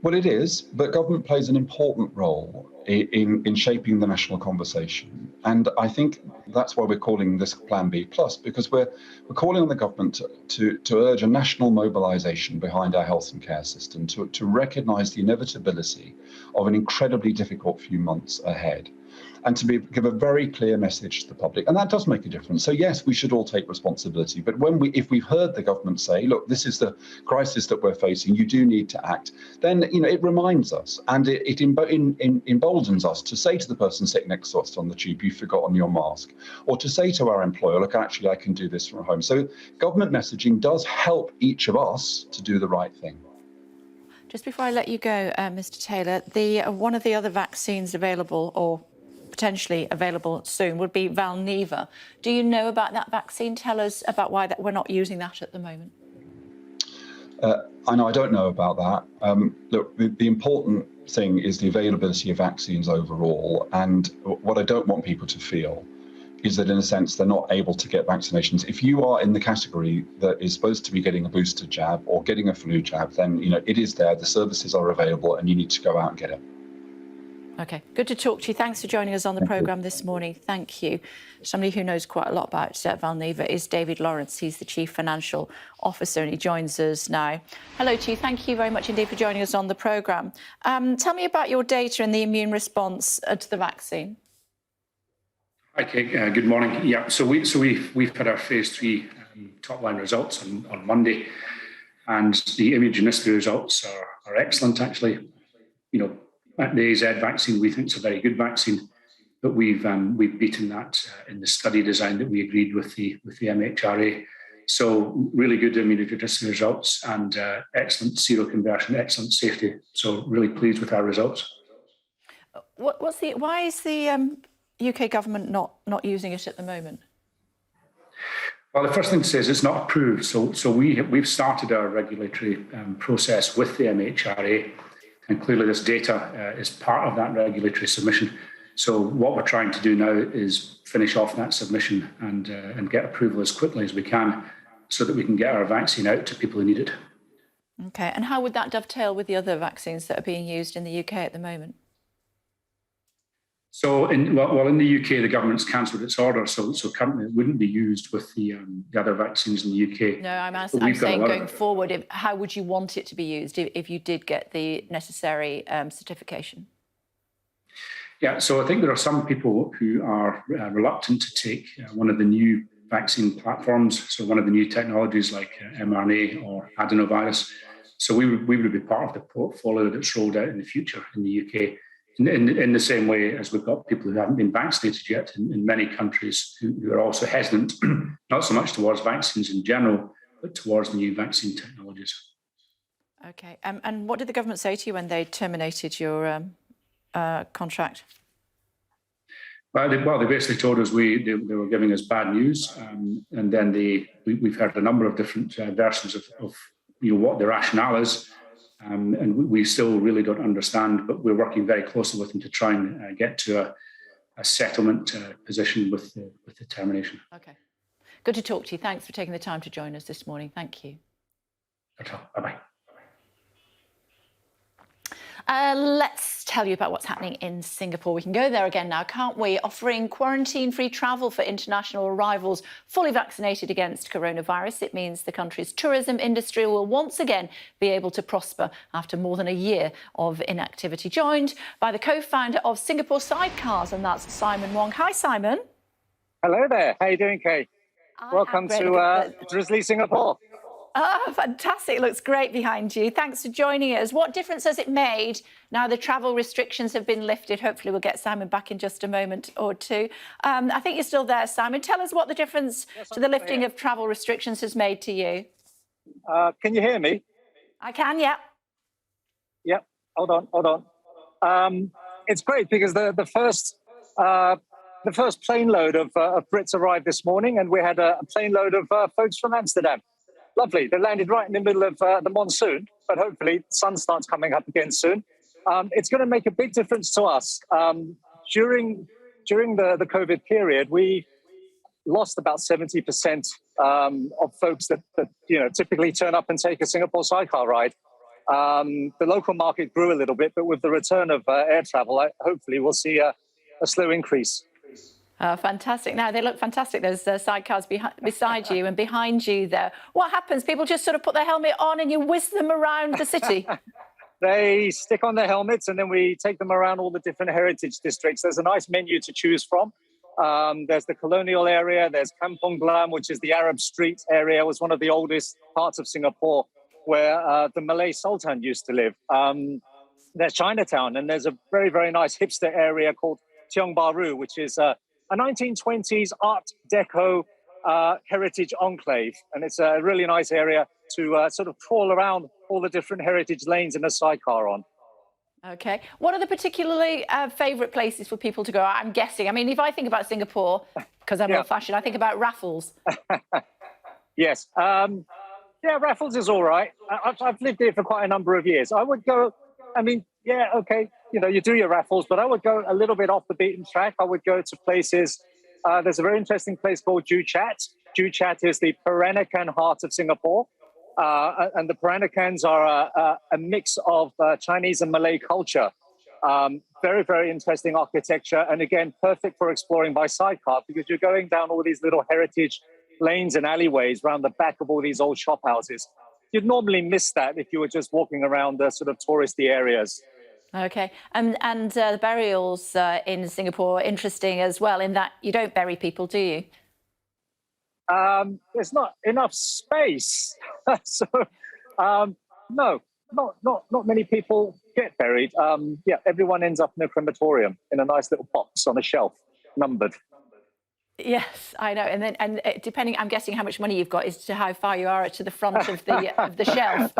Speaker 11: Well, it is, but government plays an important role in shaping the national conversation. And I think that's why we're calling this Plan B plus, because we're calling on the government to urge a national mobilisation behind our health and care system, to recognise the inevitability of an incredibly difficult few months ahead, and to give a very clear message to the public. And that does make a difference. So yes, we should all take responsibility. But if we've heard the government say, look, this is the crisis that we're facing, you do need to act, then it reminds us, and it emboldens us to say to the person sitting next to us on the tube, you've forgotten your mask, or to say to our employer, look, actually, I can do this from home. So government messaging does help each of us to do the right thing.
Speaker 1: Just before I let you go, Mr. Taylor, one of the other vaccines available or potentially available soon would be Valneva. Do you know about that vaccine? Tell us about why we're not using that at the moment.
Speaker 11: I know I don't know about that. Look, the important thing is the availability of vaccines overall. And what I don't want people to feel is that, in a sense, they're not able to get vaccinations. If you are in the category that is supposed to be getting a booster jab or getting a flu jab, then it is there. The services are available, and you need to go out and get it.
Speaker 1: OK, good to talk to you. Thanks for joining us on the programme this morning. Thank you. Somebody who knows quite a lot about Valneva is David Lawrence. He's the Chief Financial Officer, and he joins us now. Hello to you. Thank you very much indeed for joining us on the programme. Tell me about your data and the immune response to the vaccine.
Speaker 12: Hi, Kay. Good morning. Yeah, so we've had our phase 3 top-line results on Monday, and the immunogenicity results are excellent, actually. The AZ vaccine, we think, is a very good vaccine, but we've beaten that in the study design that we agreed with the MHRA. So really good immunogenicity results and excellent seroconversion, excellent safety. So really pleased with our results.
Speaker 1: Why is the UK government not using it at the moment?
Speaker 12: Well, the first thing to say is it's not approved. So we've started our regulatory process with the MHRA. And clearly this data is part of that regulatory submission. So what we're trying to do now is finish off that submission and get approval as quickly as we can so that we can get our vaccine out to people who need it.
Speaker 1: OK, and how would that dovetail with the other vaccines that are being used in the UK at the moment?
Speaker 12: So in the UK, the government's cancelled its order, so currently it wouldn't be used with the other vaccines in the UK.
Speaker 1: No, I'm saying going forward, how would you want it to be used if you did get the necessary certification?
Speaker 12: Yeah, so I think there are some people who are reluctant to take one of the new vaccine platforms, so one of the new technologies like mRNA or adenovirus. So we would be part of the portfolio that's rolled out in the future in the UK. In the same way as we've got people who haven't been vaccinated yet in many countries who are also hesitant, not so much towards vaccines in general, but towards new vaccine technologies.
Speaker 1: OK. And what did the government say to you when they terminated your contract?
Speaker 12: Well, they basically told us they were giving us bad news, and then we've heard a number of different versions of what the rationale is. And we still really don't understand, but we're working very closely with them to try and get to a settlement position with the termination. OK.
Speaker 1: Good to talk to you. Thanks for taking the time to join us this morning. Thank you.
Speaker 12: Bye-bye.
Speaker 1: Let's tell you about what's happening in Singapore. We can go there again now, can't we? Offering quarantine-free travel for international arrivals fully vaccinated against coronavirus. It means the country's tourism industry will once again be able to prosper after more than a year of inactivity. Joined by the co-founder of Singapore Sidecars, and that's Simon Wong. Hi, Simon.
Speaker 13: Hello there. How are you doing, Kay? Welcome to drizzly Singapore.
Speaker 1: Oh, fantastic. It looks great behind you. Thanks for joining us. What difference has it made now the travel restrictions have been lifted? Hopefully we'll get Simon back in just a moment or two. I think you're still there, Simon. Tell us what the difference to the lifting of travel restrictions has made to you.
Speaker 13: Can you hear me?
Speaker 1: I can, yeah.
Speaker 13: Yep. Hold on. It's great because the first plane load of Brits arrived this morning, and we had a plane load of folks from Amsterdam. Lovely. They landed right in the middle of the monsoon, but hopefully the sun starts coming up again soon. It's going to make a big difference to us. During the COVID period, we lost about 70% of folks that typically turn up and take a Singapore sidecar ride. The local market grew a little bit, but with the return of air travel, hopefully we'll see a slow increase.
Speaker 1: Fantastic. Now, they look fantastic, those sidecars beside you and behind you there. What happens? People just sort of put their helmet on and you whiz them around the city?
Speaker 13: They stick on their helmets and then we take them around all the different heritage districts. There's a nice menu to choose from. There's the colonial area. There's Kampong Glam, which is the Arab street area. It was one of the oldest parts of Singapore where the Malay Sultan used to live. There's Chinatown, and there's a very, very nice hipster area called Tiong Bahru, which is a 1920s Art Deco heritage enclave, and it's a really nice area to sort of crawl around all the different heritage lanes in a sidecar on.
Speaker 1: Okay. What are the particularly favourite places for people to go? I'm guessing. I mean, if I think about Singapore, because I'm old-fashioned, I think about Raffles.
Speaker 13: Yes. Yeah, Raffles is all right. I've lived here for quite a number of years. I would go, I mean, yeah, okay, you know, you do your Raffles, but I would go a little bit off the beaten track. I would go to places, there's a very interesting place called Joo Chiat. Joo Chiat is the Peranakan heart of Singapore. And the Peranakans are a mix of Chinese and Malay culture. Very, very interesting architecture. And again, perfect for exploring by sidecar because you're going down all these little heritage lanes and alleyways around the back of all these old shop houses. You'd normally miss that if you were just walking around the sort of touristy areas.
Speaker 1: Okay. And the burials in Singapore are interesting as well in that you don't bury people, do you?
Speaker 13: There's not enough space. So, no, not many people get buried. Yeah, everyone ends up in a crematorium in a nice little box on a shelf, numbered.
Speaker 1: Yes, I know. And depending, I'm guessing how much money you've got is to how far you are to the front of the shelf.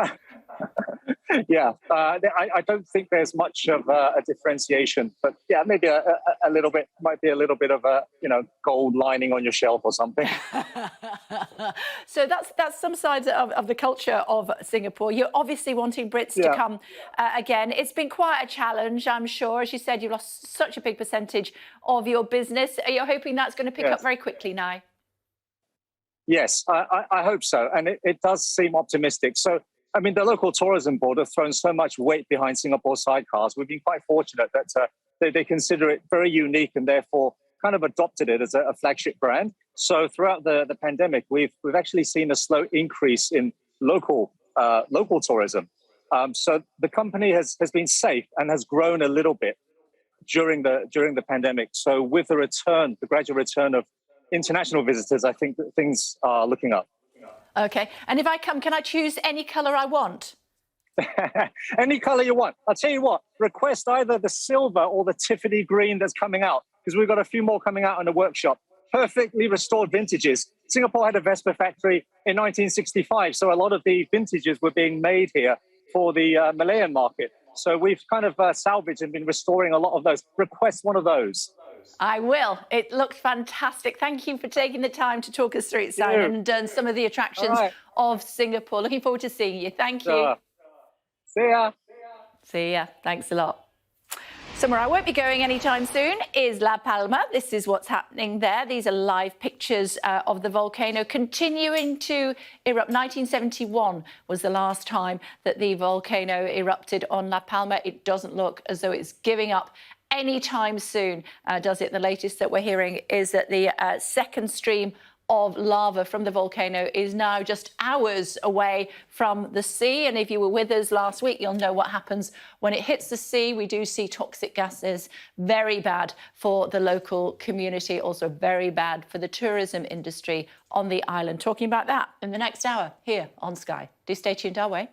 Speaker 13: Yeah, I don't think there's much of a differentiation, but yeah, maybe a little bit, might be a little bit of a, you know, gold lining on your shelf or something.
Speaker 1: So that's some sides of the culture of Singapore. You're obviously wanting Brits to come again. It's been quite a challenge, I'm sure. As you said, you lost such a big percentage of your business. Are you hoping that's going to pick up very quickly now?
Speaker 13: Yes, I hope so. And it does seem optimistic. So, I mean, the local tourism board have thrown so much weight behind Singapore sidecars. We've been quite fortunate that they consider it very unique and therefore kind of adopted it as a flagship brand. So throughout the pandemic, we've actually seen a slow increase in local tourism. So the company has been safe and has grown a little bit during the pandemic. So with the gradual return of international visitors, I think that things are looking up.
Speaker 1: Okay. And if I come, can I choose any colour I want?
Speaker 13: Any colour you want. I'll tell you what, request either the silver or the Tiffany green that's coming out, because we've got a few more coming out in the workshop. Perfectly restored vintages. Singapore had a Vespa factory in 1965, so a lot of the vintages were being made here for the Malayan market. So we've kind of salvaged and been restoring a lot of those. Request one of those.
Speaker 1: I will. It looks fantastic. Thank you for taking the time to talk us through it, Simon, and some of the attractions of Singapore. Looking forward to seeing you. Thank you.
Speaker 13: See ya.
Speaker 1: See ya. Thanks a lot. Somewhere I won't be going anytime soon is La Palma. This is what's happening there. These are live pictures of the volcano continuing to erupt. 1971 was the last time that the volcano erupted on La Palma. It doesn't look as though it's giving up anytime soon, does it? The latest that we're hearing is that the second stream of lava from the volcano is now just hours away from the sea. And if you were with us last week, you'll know what happens when it hits the sea. We do see toxic gases. Very bad for the local community, also very bad for the tourism industry on the island. Talking about that in the next hour here on Sky. Do stay tuned our way.